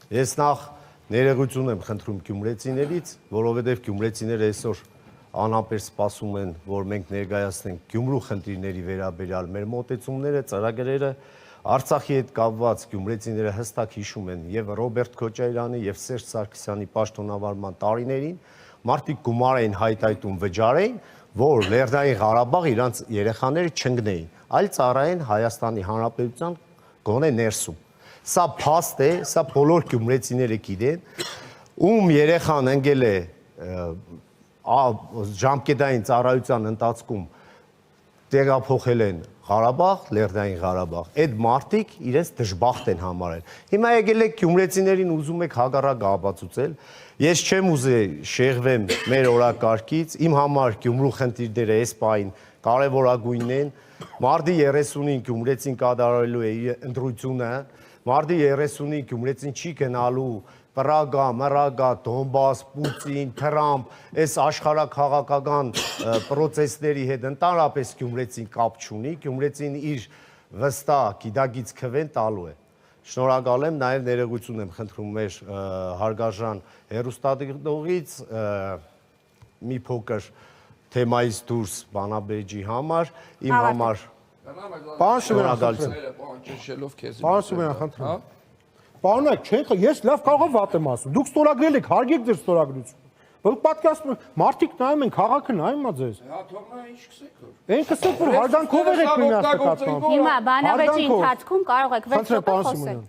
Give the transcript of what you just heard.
Ես նախ ներողություն եմ խնդրում գյումրեցիներից, որովհետև գյումրեցիները այսօր անհամբեր սպասում են, որ մենք ներկայացնենք Գյումրու խնդիրների վերաբերյալ մեր մոտեցումները, ծրագրերը, Արցախի հետ կապված գյումրեցիները հստակ հիշում են եւ Ռոբերտ Քոչարյանի եւ Սերժ Սարգսյանի պաշտոնավարման տարիներին, մարդիկ գումար էին հայտայտում վճարեին, որ Լեռնային Ղարաբաղ իրանց երեխաները չընկնեին, այլ ծառայեն Հայաստանի Հանրապետության գոնե ներսում։ Սա փաստ է, սա բոլոր գյումրեցիները գիտեն, ում երեխան ընկել է ժամկետային ծառայության ընթացքում տեղափոխել են Ղարաբաղ, Լեռնային Ղարաբաղ, այդ մարդիկ իրենց դժբախտ են համարել։ Հիմա եկել եք գյումրեցիներին ուզում եք հակառակը ապացուցել։ Ես չեմ ուզել շեղվեմ մեր օրակարգից, իմ համար Գյումրու խնդիրները այս պահին կարևորագույնն են։ Մարտի 30-ին գյումրեցին կատարելու է իր ընտրությունը, մարտի 30-ին գյումրեցին չի գնալու Պրագա, Մռագա, Դոնբաս, Պուտին, Թրամփ, այս աշխարհաքաղաքական պրոցեսների հետ ընդհանրապես գյումրեցին կապ չունի, գյումրեցին իր վստահ գիտակից քվեն տալու է։ Շնորհակալ եմ, նաև ներողություն եմ խնդրում մեր հարգարժան հեռուստադիտողից մի փոքր թեմայից դուրս բանաբեջի համար, իմ համար շնորհակալություն։ Պարոնակ, ես լավ կարող եմ վատ եմ ասում, դուք ստորագրել եք, հարգեք ձեր ստորագրությունը, որ պատկասում եք, մարդիկ նայում են, քաղաքը նայում է ձեզ։ Այն կսեք, որ հարգանքով եք միմյանց նկատմամբ։ Հիմա բանավեճի ընթացքում կարող եք 6 րոպե խոսել։